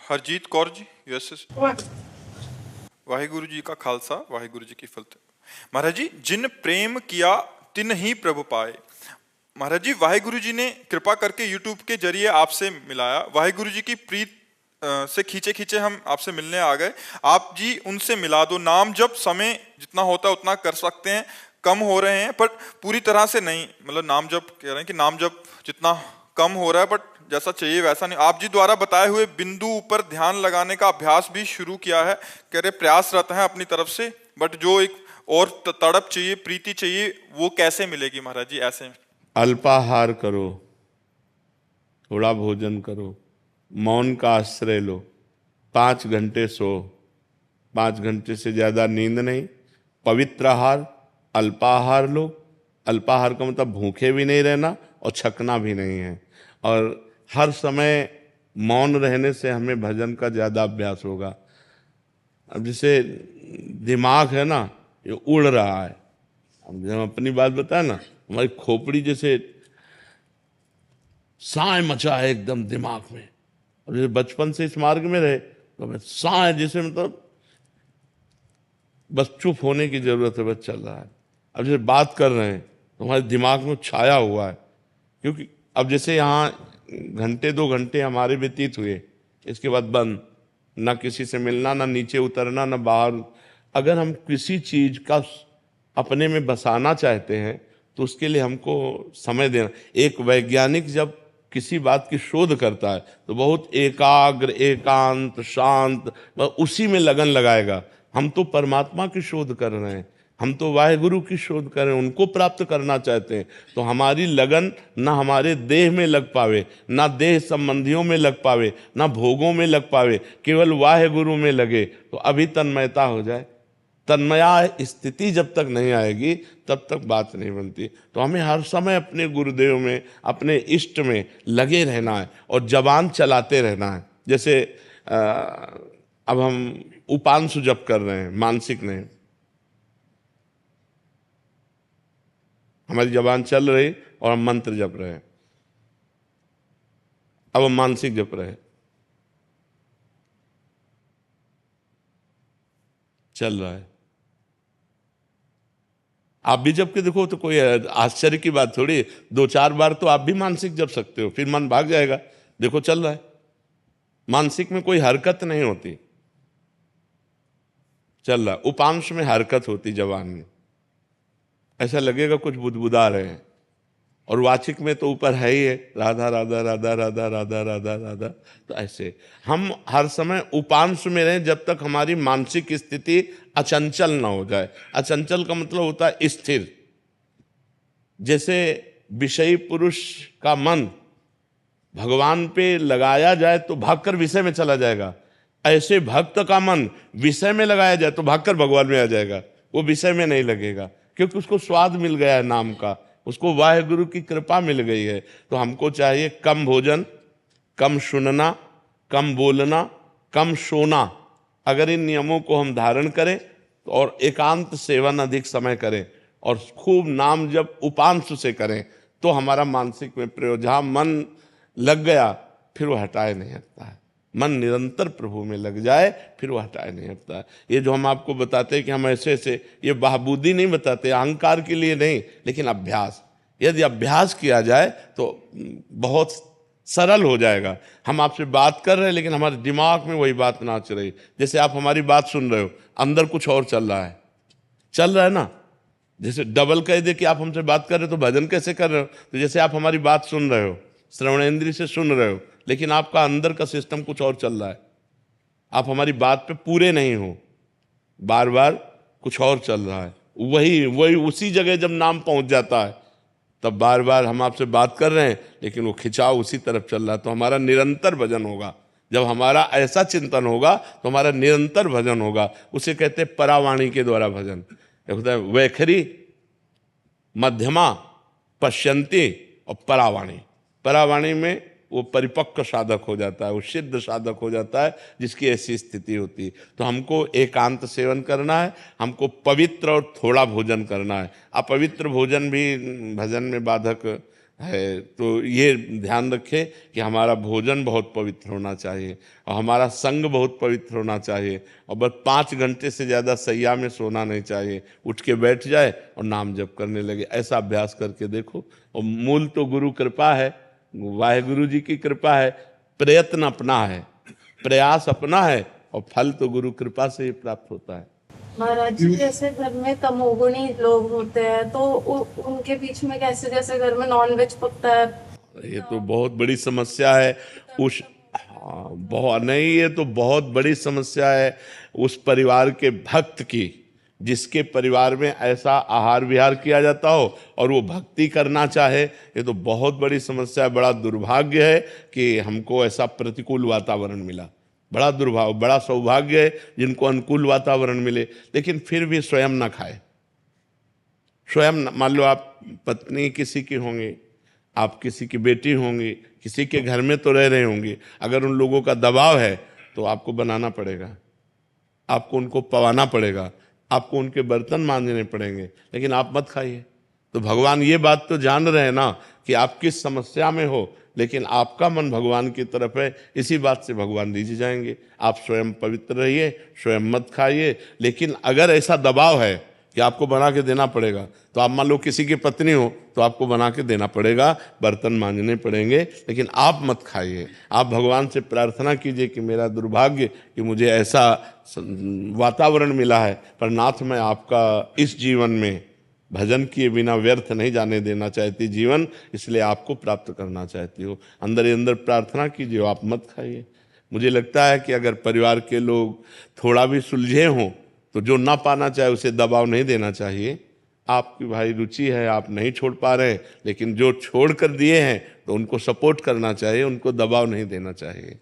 ਹਰਜੀਤ ਕੌਰ ਜੀ ਯੂਐਸਐਸ। ਵਾਹਿਗੁਰੂ ਜੀ का खालसा वाहिगुरु जी की फतेह। महाराज जी, जिन प्रेम किया तिन ही प्रभु पाए। महाराज जी, वाहिगुरु जी ने कृपा करके यूट्यूब के जरिए आपसे मिलाया। वाहिगुरु जी की प्रीत से खींचे खींचे हम आपसे मिलने आ गए। आप जी उनसे मिला दो। नाम जब समय जितना होता है उतना कर सकते हैं, कम हो रहे हैं पर पूरी तरह से नहीं। मतलब नाम जब कह रहे हैं कि नाम जब जितना कम हो रहा है बट जैसा चाहिए वैसा नहीं। आप जी द्वारा बताए हुए बिंदु ऊपर ध्यान लगाने का अभ्यास भी शुरू किया है। कह रहे प्रयासरत हैं अपनी तरफ से, बट जो एक और तड़प चाहिए, प्रीति चाहिए, वो कैसे मिलेगी महाराज जी? ऐसे अल्पाहार करो, थोड़ा भोजन करो, मौन का आश्रय लो, 5 घंटे सो, 5 घंटे से ज़्यादा नींद नहीं, पवित्र आहार, अल्पाहार लो। अल्पाहार का मतलब भूखे भी नहीं रहना और छकना भी नहीं है। और हर समय मौन रहने से हमें भजन का ज़्यादा अभ्यास होगा। अब जैसे दिमाग है ना, ये उड़ रहा है। अब जब अपनी बात बताए ना, हमारी खोपड़ी जैसे साए मचा है एकदम दिमाग में। और जैसे बचपन से इस मार्ग में रहे तो हमें साए जैसे मतलब बस चुप होने की जरूरत है, बस चल रहा है। अब जैसे बात कर रहे हैं तो हमारे दिमाग में छाया हुआ है, क्योंकि अब जैसे यहाँ घंटे 2 घंटे हमारे व्यतीत हुए, इसके बाद बंद, ना किसी से मिलना, ना नीचे उतरना, ना बाहर। अगर हम किसी चीज का अपने में बसाना चाहते हैं तो उसके लिए हमको समय देना। एक वैज्ञानिक जब किसी बात की शोध करता है तो बहुत एकाग्र, एकांत, शांत, उसी में लगन लगाएगा। हम तो परमात्मा की शोध कर रहे हैं, हम तो वाहिगुरु की शोध कर रहे हैं, उनको प्राप्त करना चाहते हैं। तो हमारी लगन ना हमारे देह में लग पावे, ना देह संबंधियों में लग पावे, ना भोगों में लग पावे, केवल वाहिगुरु में लगे तो अभी तन्मयता हो जाए। तन्मया स्थिति जब तक नहीं आएगी तब तक बात नहीं बनती। तो हमें हर समय अपने गुरुदेव में, अपने इष्ट में लगे रहना है और जबान चलाते रहना है। जैसे अब हम उपांशु जप कर रहे हैं, मानसिक नहीं, हमारी जबान चल रही और हम मंत्र जप रहे हैं। अब हम मानसिक जप रहे हैं, चल रहा है। आप भी जप के देखो तो कोई आश्चर्य की बात थोड़ी। 2-4 बार तो आप भी मानसिक जप सकते हो, फिर मन भाग जाएगा। देखो चल रहा है, मानसिक में कोई हरकत नहीं होती, चल रहा। उपांश में हरकत होती जबान में, ऐसा लगेगा कुछ बुदबुदा रहे हैं। और वाचिक में तो ऊपर है ही है, राधा राधा राधा राधा राधा राधा राधा। तो ऐसे हम हर समय उपांश में रहें जब तक हमारी मानसिक स्थिति अचंचल ना हो जाए। अचंचल का मतलब होता है स्थिर। जैसे विषयी पुरुष का मन भगवान पे लगाया जाए तो भागकर विषय में चला जाएगा, ऐसे भक्त का मन विषय में लगाया जाए तो भागकर भगवान में आ जाएगा। वो विषय में नहीं लगेगा क्योंकि उसको स्वाद मिल गया है नाम का, उसको वाहिगुरु की कृपा मिल गई है। तो हमको चाहिए कम भोजन, कम सुनना, कम बोलना, कम सोना। अगर इन नियमों को हम धारण करें और एकांत सेवन अधिक समय करें और खूब नाम जब उपांश से करें तो हमारा मानसिक में प्रयोग, जहाँ मन लग गया फिर वो हटाए नहीं हटता है। मन निरंतर प्रभु में लग जाए फिर वो हटाए नहीं हटता है। ये जो हम आपको बताते हैं कि हम ऐसे ऐसे, ये बहाबूदी नहीं बताते, अहंकार के लिए नहीं, लेकिन अभ्यास। यदि अभ्यास किया जाए तो बहुत सरल हो जाएगा। हम आपसे बात कर रहे हैं लेकिन हमारे दिमाग में वही बात नाच रही। जैसे आप हमारी बात सुन रहे हो, अंदर कुछ और चल रहा है, चल रहा है ना। जैसे डबल कह दे कि आप हमसे बात कर रहे हो तो भजन कैसे कर रहे हो? तो जैसे आप हमारी बात सुन रहे हो, श्रवणेंद्रिय से सुन रहे हो, लेकिन आपका अंदर का सिस्टम कुछ और चल रहा है। आप हमारी बात पे पूरे नहीं हो, बार बार कुछ और चल रहा है। वही उसी जगह जब नाम पहुंच जाता है तब बार बार हम आपसे बात कर रहे हैं लेकिन वो खिंचाव उसी तरफ चल रहा है। तो हमारा निरंतर भजन होगा। जब हमारा ऐसा चिंतन होगा तो हमारा निरंतर भजन होगा। उसे कहते हैं परावाणी के द्वारा भजन। होता है वैखरी, मध्यमा, पश्यंती और परावाणी। परावाणी में वो परिपक्व साधक हो जाता है, वो सिद्ध साधक हो जाता है जिसकी ऐसी स्थिति होती है। तो हमको एकांत सेवन करना है, हमको पवित्र और थोड़ा भोजन करना है। अपवित्र भोजन भी भजन में बाधक है, तो ये ध्यान रखें कि हमारा भोजन बहुत पवित्र होना चाहिए और हमारा संग बहुत पवित्र होना चाहिए, और बस 5 घंटे से ज़्यादा सैया में सोना नहीं चाहिए, उठ के बैठ जाए और नाम जप करने लगे। ऐसा अभ्यास करके देखो। और मूल तो गुरु कृपा है, वाहेगुरु जी की कृपा है, प्रयत्न अपना है, प्रयास अपना है, और फल तो गुरु कृपा से ही प्राप्त होता है। महाराज जी, जैसे घर में तमोगुणी लोग होते हैं तो उनके बीच में कैसे, जैसे घर में नॉनवेज पकता है, ये तो बहुत बड़ी समस्या है। उस हाँ, बहुत नहीं, ये तो बहुत बड़ी समस्या है उस परिवार के भक्त की, जिसके परिवार में ऐसा आहार विहार किया जाता हो और वो भक्ति करना चाहे। ये तो बहुत बड़ी समस्या है। बड़ा दुर्भाग्य है कि हमको ऐसा प्रतिकूल वातावरण मिला। बड़ा दुर्भाग्य, बड़ा सौभाग्य है जिनको अनुकूल वातावरण मिले, लेकिन फिर भी स्वयं ना खाए। स्वयं मान लो आप पत्नी किसी की होंगी, आप किसी की बेटी होंगी, किसी के घर में तो रह रहे होंगे, अगर उन लोगों का दबाव है तो आपको बनाना पड़ेगा, आपको उनको पवाना पड़ेगा, आपको उनके बर्तन मांजने पड़ेंगे, लेकिन आप मत खाइए। तो भगवान ये बात तो जान रहे हैं ना कि आप किस समस्या में हो, लेकिन आपका मन भगवान की तरफ है, इसी बात से भगवान रीझ जाएंगे। आप स्वयं पवित्र रहिए, स्वयं मत खाइए। लेकिन अगर ऐसा दबाव है कि आपको बना के देना पड़ेगा, तो आप मान लो किसी की पत्नी हो तो आपको बना के देना पड़ेगा, बर्तन मांजने पड़ेंगे, लेकिन आप मत खाइए। आप भगवान से प्रार्थना कीजिए कि मेरा दुर्भाग्य कि मुझे ऐसा वातावरण मिला है, पर नाथ मैं आपका इस जीवन में भजन किए बिना व्यर्थ नहीं जाने देना चाहती जीवन, इसलिए आपको प्राप्त करना चाहती हो। अंदर ही अंदर प्रार्थना कीजिए, आप मत खाइए। मुझे लगता है कि अगर परिवार के लोग थोड़ा भी सुलझे हों तो जो ना पाना चाहे उसे दबाव नहीं देना चाहिए। आपकी भाई रुचि है, आप नहीं छोड़ पा रहे, लेकिन जो छोड़ कर दिए हैं तो उनको सपोर्ट करना चाहिए, उनको दबाव नहीं देना चाहिए।